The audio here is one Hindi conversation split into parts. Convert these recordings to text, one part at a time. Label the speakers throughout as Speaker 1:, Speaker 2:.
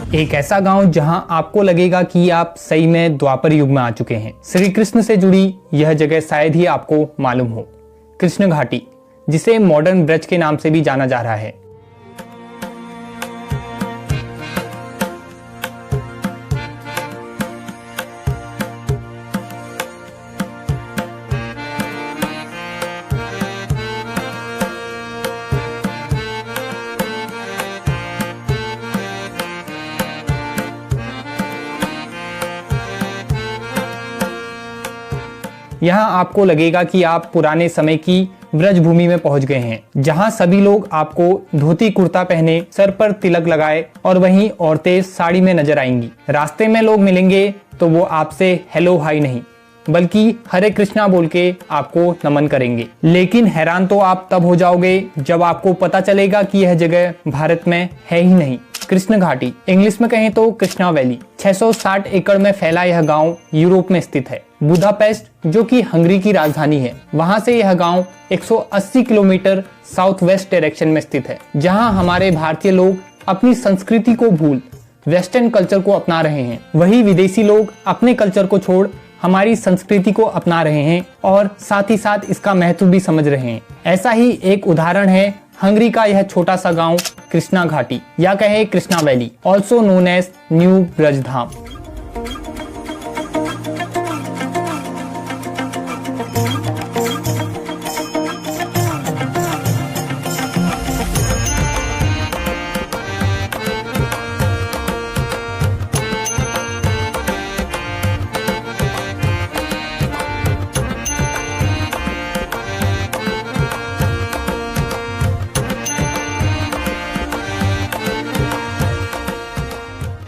Speaker 1: एक ऐसा गांव जहां आपको लगेगा कि आप सही में द्वापर युग में आ चुके हैं। श्री कृष्ण से जुड़ी यह जगह शायद ही आपको मालूम हो, कृष्ण घाटी, जिसे मॉडर्न ब्रज के नाम से भी जाना जा रहा है। यहाँ आपको लगेगा कि आप पुराने समय की ब्रज भूमि में पहुंच गए हैं, जहाँ सभी लोग आपको धोती कुर्ता पहने, सर पर तिलक लगाए और वहीं औरतें साड़ी में नजर आएंगी। रास्ते में लोग मिलेंगे तो वो आपसे हेलो हाय नहीं बल्कि हरे कृष्णा बोल के आपको नमन करेंगे। लेकिन हैरान तो आप तब हो जाओगे जब आपको पता चलेगा कि यह जगह भारत में है ही नहीं। कृष्ण घाटी, इंग्लिश में कहें तो कृष्णा वैली, 660 एकड़ में फैला यह गांव यूरोप में स्थित है। बुदापेस्ट, जो कि हंगरी की राजधानी है, वहां से यह गांव 180 किलोमीटर साउथ वेस्ट डायरेक्शन में स्थित है, जहां हमारे भारतीय लोग अपनी संस्कृति को भूल वेस्टर्न कल्चर को अपना रहे हैं। वही विदेशी लोग अपने कल्चर को छोड़ हमारी संस्कृति को अपना रहे हैं और साथ ही साथ इसका महत्व भी समझ रहे हैं। ऐसा ही एक उदाहरण है हंगरी का यह छोटा सा गांव कृष्णा घाटी, या कहे Krishna valley, also known as new Brajdham.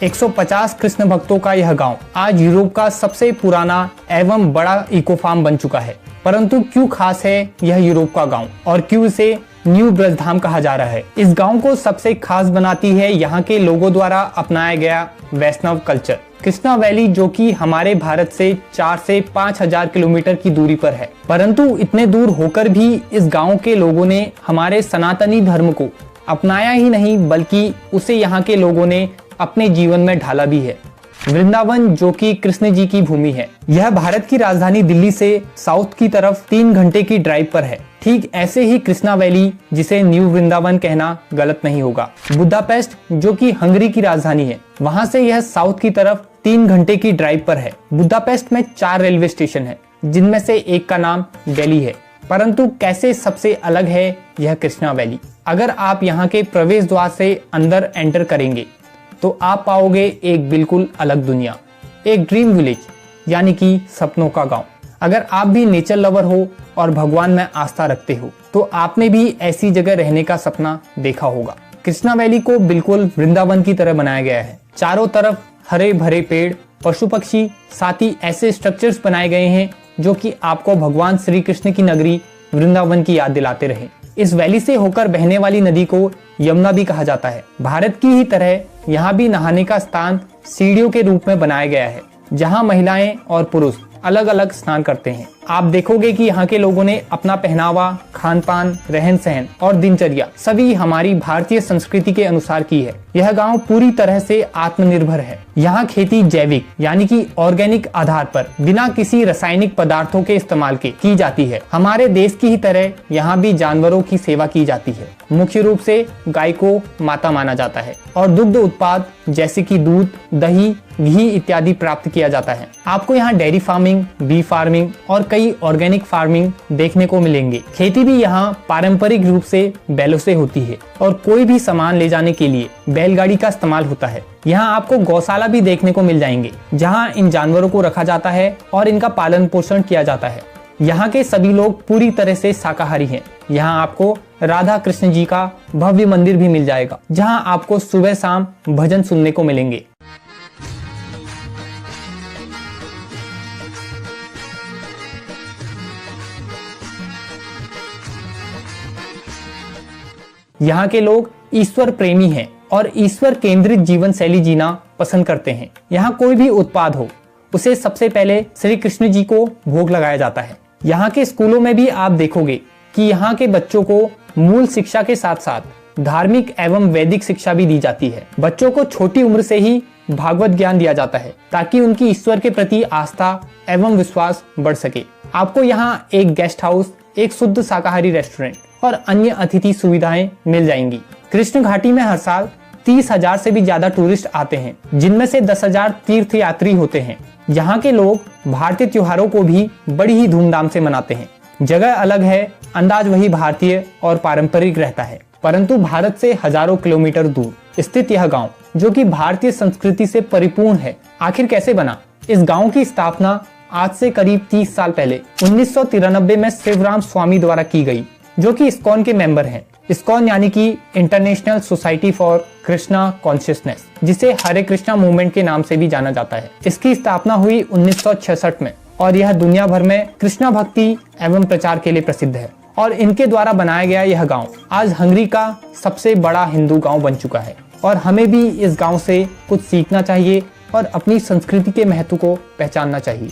Speaker 1: 150 Krishna भक्तों का यह गांव आज यूरोप का सबसे पुराना एवं बड़ा इको फार्म बन चुका है। परंतु क्यों खास है यह यूरोप का गांव और क्यों इसे न्यू ब्रजधाम कहा जा रहा है? इस गांव को सबसे खास बनाती है यहाँ के लोगों द्वारा अपनाया गया वैष्णव कल्चर। कृष्णा वैली, जो कि हमारे भारत से 4 से 5,000 किलोमीटर की दूरी पर है, परंतु इतने दूर होकर भी इस गांव के लोगों ने हमारे सनातनी धर्म को अपनाया ही नहीं बल्कि उसे यहाँ के लोगों ने अपने जीवन में ढाला भी है। वृंदावन, जो कि कृष्ण जी की भूमि है, यह भारत की राजधानी दिल्ली से साउथ की तरफ 3 घंटे की ड्राइव पर है। ठीक ऐसे ही कृष्णा वैली, जिसे न्यू वृंदावन कहना गलत नहीं होगा। बुदापेस्ट, जो कि हंगरी की राजधानी है, वहां से यह साउथ की तरफ 3 घंटे की ड्राइव पर है। बुदापेस्ट में 4 रेलवे स्टेशन है, जिनमें से एक का नाम दिल्ली है। परंतु कैसे सबसे अलग है यह कृष्णा वैली? अगर आप यहाँ के प्रवेश द्वार से अंदर एंटर करेंगे तो आप पाओगे एक बिल्कुल अलग दुनिया, एक ड्रीम विलेज, यानी कि सपनों का गांव। अगर आप भी नेचर लवर हो और भगवान में आस्था रखते हो तो आपने भी ऐसी जगह रहने का सपना देखा होगा। कृष्णा वैली को बिल्कुल वृंदावन की तरह बनाया गया है। चारों तरफ हरे भरे पेड़, पशु पक्षी, साथ ही ऐसे स्ट्रक्चर्स बनाए गए हैं जो कि आपको भगवान श्री कृष्ण की नगरी वृंदावन की याद दिलाते रहे। इस वैली से होकर बहने वाली नदी को यमुना भी कहा जाता है। भारत की ही तरह यहाँ भी नहाने का स्थान सीढ़ियों के रूप में बनाया गया है, जहाँ महिलाएं और पुरुष अलग अलग स्नान करते हैं। आप देखोगे कि यहाँ के लोगों ने अपना पहनावा, खान पान, रहन सहन और दिनचर्या सभी हमारी भारतीय संस्कृति के अनुसार की है। यह गांव पूरी तरह से आत्मनिर्भर है। यहाँ खेती जैविक यानी कि ऑर्गेनिक आधार पर बिना किसी रासायनिक पदार्थों के इस्तेमाल के की जाती है। हमारे देश की ही तरह यहाँ भी जानवरों की सेवा की जाती है। मुख्य रूप से गाय को माता माना जाता है और दुग्ध उत्पाद जैसे कि दूध, दही, घी इत्यादि प्राप्त किया जाता है। आपको यहाँ डेयरी फार्मिंग, बी फार्मिंग और कई ऑर्गेनिक फार्मिंग देखने को मिलेंगे। खेती भी यहाँ पारंपरिक रूप से बैलों से होती है और कोई भी सामान ले जाने के लिए बैलगाड़ी का इस्तेमाल होता है। यहाँ आपको गौशाला भी देखने को मिल जाएंगे, जहाँ इन जानवरों को रखा जाता है और इनका पालन पोषण किया जाता है। यहाँ के सभी लोग पूरी तरह से शाकाहारी हैं। यहाँ आपको राधा कृष्ण जी का भव्य मंदिर भी मिल जाएगा, जहाँ आपको सुबह शाम भजन सुनने को मिलेंगे। यहाँ के लोग ईश्वर प्रेमी हैं और ईश्वर केंद्रित जीवन शैली जीना पसंद करते हैं। यहाँ कोई भी उत्पाद हो, उसे सबसे पहले श्री कृष्ण जी को भोग लगाया जाता है। यहाँ के स्कूलों में भी आप देखोगे कि यहाँ के बच्चों को मूल शिक्षा के साथ साथ धार्मिक एवं वैदिक शिक्षा भी दी जाती है। बच्चों को छोटी उम्र से ही भागवत ज्ञान दिया जाता है ताकि उनकी ईश्वर के प्रति आस्था एवं विश्वास बढ़ सके। आपको यहाँ एक गेस्ट हाउस, एक शुद्ध शाकाहारी रेस्टोरेंट और अन्य अतिथि सुविधाएं मिल जाएंगी। कृष्ण घाटी में हर साल 30,000 से भी ज्यादा टूरिस्ट आते हैं, जिनमें से 10,000 तीर्थ यात्री होते हैं। यहाँ के लोग भारतीय त्योहारों को भी बड़ी ही धूमधाम से मनाते हैं। जगह अलग है, अंदाज वही भारतीय और पारंपरिक रहता है, परंतु भारत से हजारों किलोमीटर दूर स्थित यह गांव, जो कि भारतीय संस्कृति से परिपूर्ण है, आखिर कैसे बना? इस गांव की स्थापना आज से करीब 30 साल पहले 1993 में शिवराम स्वामी द्वारा की गई, जो कि इस्कॉन के मेंबर हैं। इस्कॉन यानी कि international society for Krishna consciousness, जिसे हरे कृष्णा मूवमेंट के नाम से भी जाना जाता है। इसकी स्थापना हुई 1966 में और यह दुनिया भर में कृष्णा भक्ति एवं प्रचार के लिए प्रसिद्ध है। और इनके द्वारा बनाया गया यह गांव आज हंगरी का सबसे बड़ा हिंदू गांव बन चुका है। और हमें भी इस गांव से कुछ सीखना चाहिए और अपनी संस्कृति के महत्व को पहचानना चाहिए।